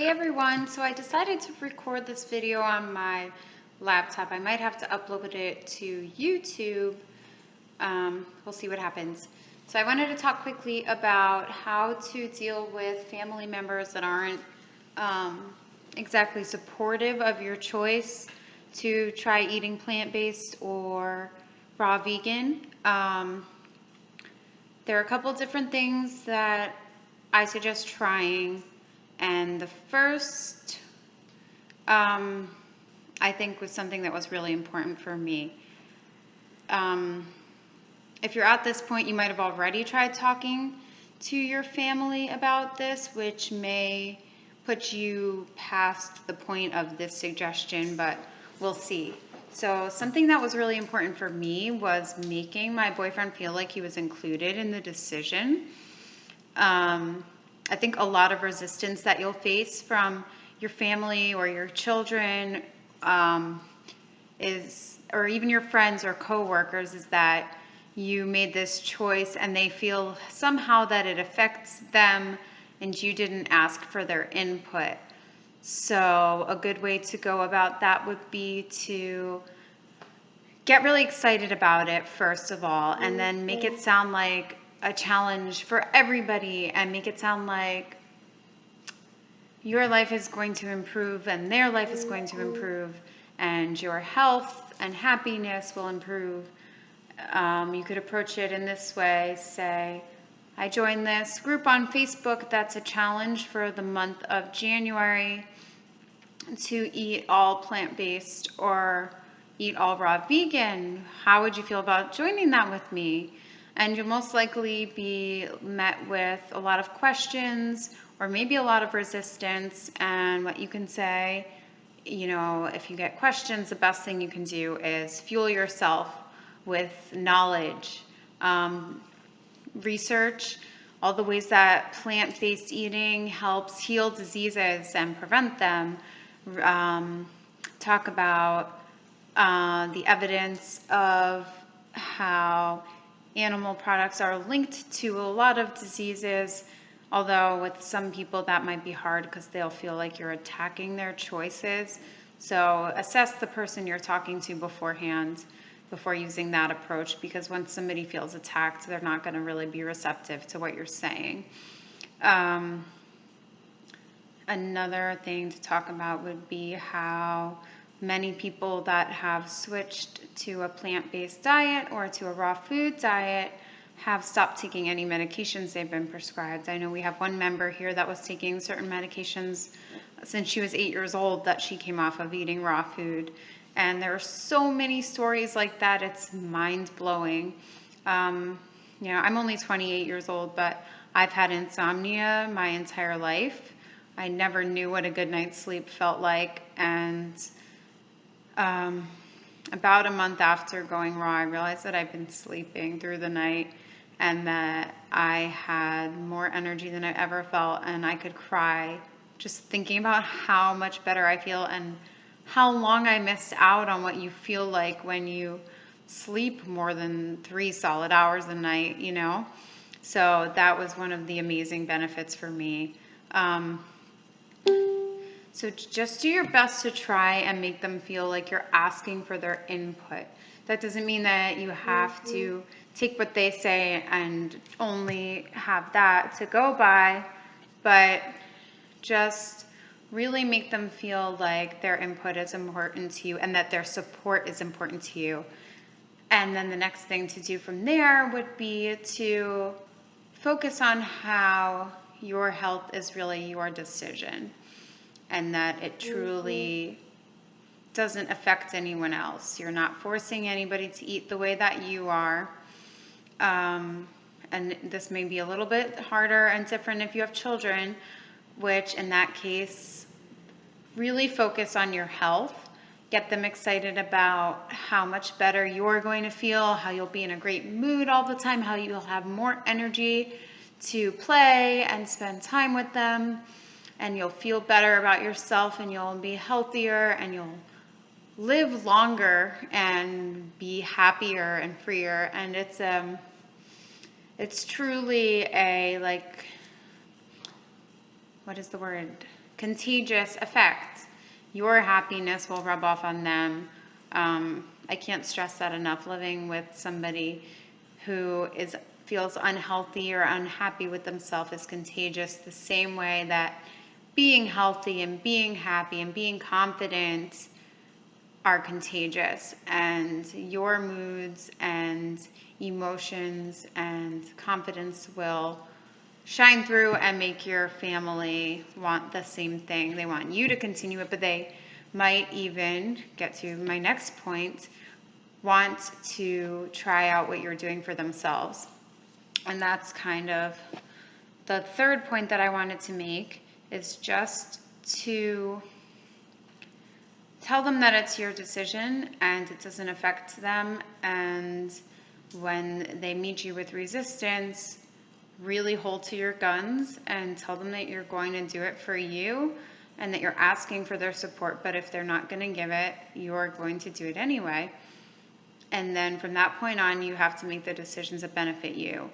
Hey everyone, so I decided to record this video on my laptop. I might have to upload it to YouTube. We'll see what happens. So I wanted to talk quickly about how to deal with family members that aren't exactly supportive of your choice to try eating plant-based or raw vegan. There are a couple different things that I suggest trying. And the first, I think, was something that was really important for me. If you're at this point, you might have already tried talking to your family about this, which may put you past the point of this suggestion, but we'll see. So something that was really important for me was making my boyfriend feel like he was included in the decision. I think a lot of resistance that you'll face from your family or your children or even your friends or coworkers, is that you made this choice and they feel somehow that it affects them and you didn't ask for their input. So a good way to go about that would be to get really excited about it, first of all, and then make it sound like a challenge for everybody and make it sound like your life is going to improve and their life is going to improve and your health and happiness will improve. You could approach it in this way. Say, I joined this group on Facebook that's a challenge for the month of January to eat all plant-based or eat all raw vegan. How would you feel about joining that with me? And you'll most likely be met with a lot of questions or maybe a lot of resistance. And what you can say, if you get questions, the best thing you can do is fuel yourself with knowledge. Research all the ways that plant-based eating helps heal diseases and prevent them. Talk about the evidence of how animal products are linked to a lot of diseases, although with some people that might be hard because they'll feel like you're attacking their choices. So assess the person you're talking to beforehand before using that approach, because once somebody feels attacked, they're not going to really be receptive to what you're saying. Another thing to talk about would be how many people that have switched to a plant-based diet or to a raw food diet have stopped taking any medications they've been prescribed. I know we have one member here that was taking certain medications since she was 8 years old that she came off of eating raw food. And there are so many stories like that. It's mind-blowing. I'm only 28 years old, but I've had insomnia my entire life. I never knew what a good night's sleep felt like, and about a month after going raw, I realized that I've been sleeping through the night and that I had more energy than I ever felt, and I could cry just thinking about how much better I feel and how long I missed out on what you feel like when you sleep more than 3 solid hours a night, So that was one of the amazing benefits for me. So just do your best to try and make them feel like you're asking for their input. That doesn't mean that you have to take what they say and only have that to go by, but just really make them feel like their input is important to you and that their support is important to you. And then the next thing to do from there would be to focus on how your health is really your decision, and that it truly doesn't affect anyone else. You're not forcing anybody to eat the way that you are. And this may be a little bit harder and different if you have children, which in that case, really focus on your health. Get them excited about how much better you're going to feel, how you'll be in a great mood all the time, how you'll have more energy to play and spend time with them. And you'll feel better about yourself, and you'll be healthier, and you'll live longer and be happier and freer. And it's truly a, what is the word? contagious effect. Your happiness will rub off on them. I can't stress that enough. Living with somebody who feels unhealthy or unhappy with themselves is contagious, the same way that being healthy and being happy and being confident are contagious, and your moods and emotions and confidence will shine through and make your family want the same thing. They want you to continue it, but they might even, get to my next point, want to try out what you're doing for themselves. And that's kind of the third point that I wanted to make, is just to tell them that it's your decision and it doesn't affect them. And when they meet you with resistance, really hold to your guns and tell them that you're going to do it for you and that you're asking for their support. But if they're not going to give it, you're going to do it anyway. And then from that point on, you have to make the decisions that benefit you.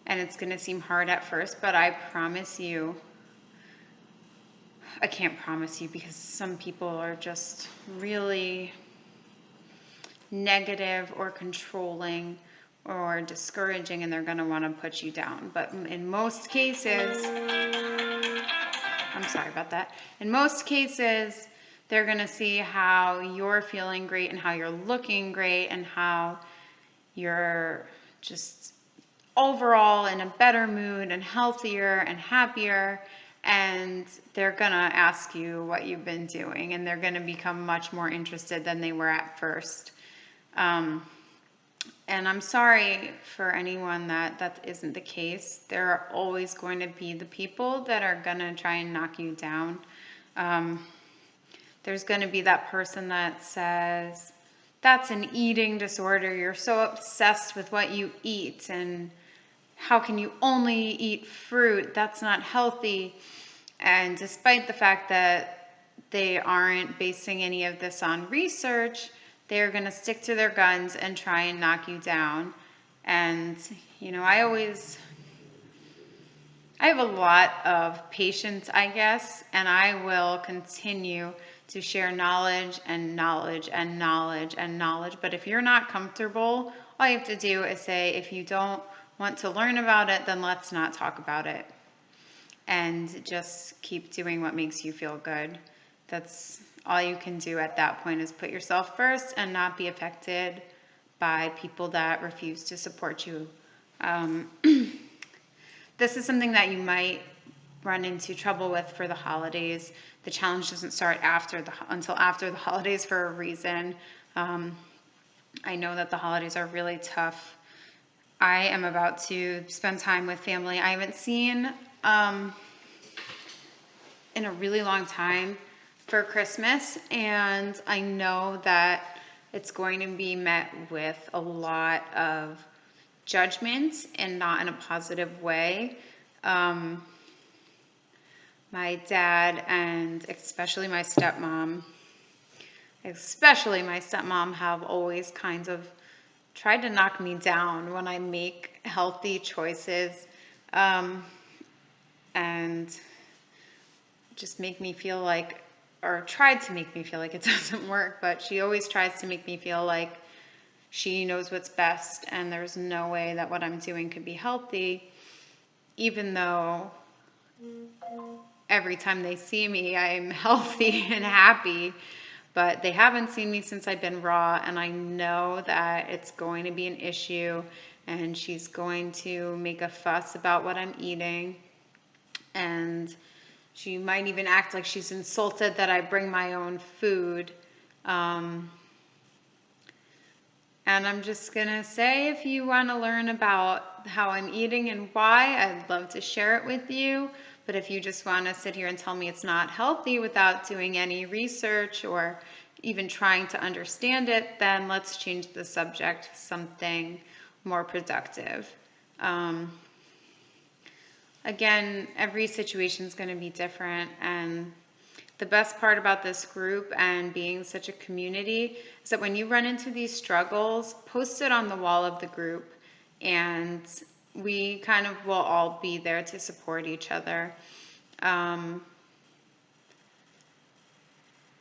And it's going to seem hard at first, but I promise you, I can't promise you, because some people are just really negative or controlling or discouraging, and they're going to want to put you down. But in most cases, I'm sorry about that. In most cases, they're going to see how you're feeling great and how you're looking great and how you're just overall in a better mood and healthier and happier. And they're going to ask you what you've been doing, and they're going to become much more interested than they were at first. And I'm sorry for anyone that isn't the case. There are always going to be the people that are going to try and knock you down. There's going to be that person that says, that's an eating disorder. You're so obsessed with what you eat, and how can you only eat fruit? That's not healthy. And despite the fact that they aren't basing any of this on research, they're going to stick to their guns and try and knock you down. And, I have a lot of patience, I guess, and I will continue to share knowledge and knowledge and knowledge and knowledge. But if you're not comfortable, all you have to do is say, if you don't want to learn about it, then let's not talk about it. And just keep doing what makes you feel good. That's all you can do at that point, is put yourself first and not be affected by people that refuse to support you. This is something that you might run into trouble with for the holidays. The challenge doesn't start until after the holidays for a reason. I know that the holidays are really tough. I am about to spend time with family I haven't seen in a really long time for Christmas, and I know that it's going to be met with a lot of judgment and not in a positive way. My dad and especially my stepmom have always kind of tried to knock me down when I make healthy choices, and just make me feel like, or tried to make me feel like it doesn't work, but she always tries to make me feel like she knows what's best and there's no way that what I'm doing could be healthy, even though every time they see me, I'm healthy and happy. But they haven't seen me since I've been raw, and I know that it's going to be an issue, and she's going to make a fuss about what I'm eating, and she might even act like she's insulted that I bring my own food. And I'm just going to say, if you want to learn about how I'm eating and why, I'd love to share it with you. But if you just want to sit here and tell me it's not healthy without doing any research or even trying to understand it, then let's change the subject to something more productive. Again, every situation is going to be different, and the best part about this group and being such a community is that when you run into these struggles, post it on the wall of the group, and we kind of will all be there to support each other.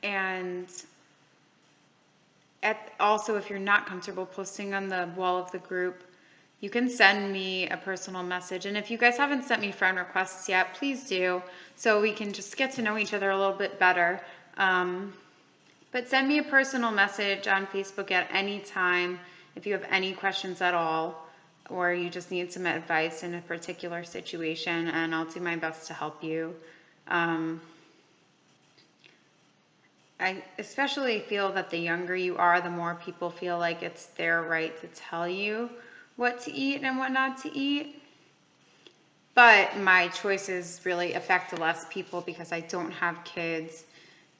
And also, if you're not comfortable posting on the wall of the group, you can send me a personal message. And if you guys haven't sent me friend requests yet, please do, so we can just get to know each other a little bit better. But send me a personal message on Facebook at any time if you have any questions at all, or you just need some advice in a particular situation, and I'll do my best to help you. I especially feel that the younger you are, the more people feel like it's their right to tell you what to eat and what not to eat. But my choices really affect less people because I don't have kids,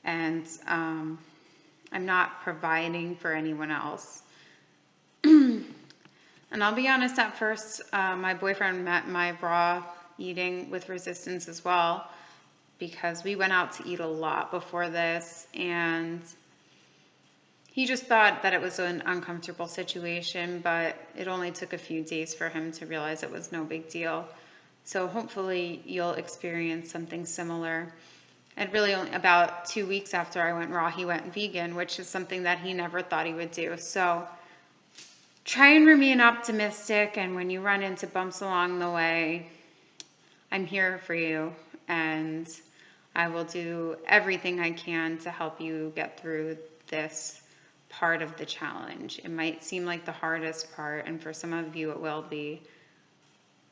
and I'm not providing for anyone else. And I'll be honest, at first, my boyfriend met my raw eating with resistance as well, because we went out to eat a lot before this, and he just thought that it was an uncomfortable situation, but it only took a few days for him to realize it was no big deal. So hopefully you'll experience something similar. And really only about 2 weeks after I went raw, he went vegan, which is something that he never thought he would do. So try and remain optimistic, and when you run into bumps along the way, I'm here for you, and I will do everything I can to help you get through this part of the challenge. It might seem like the hardest part, and for some of you it will be,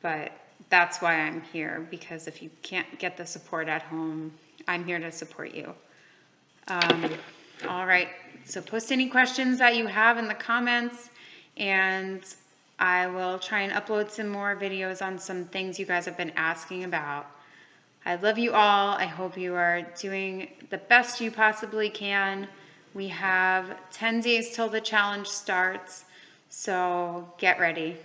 but that's why I'm here, because if you can't get the support at home, I'm here to support you. All right, so post any questions that you have in the comments, and I will try and upload some more videos on some things you guys have been asking about. I love you all. I hope you are doing the best you possibly can. We have 10 days till the challenge starts, so get ready.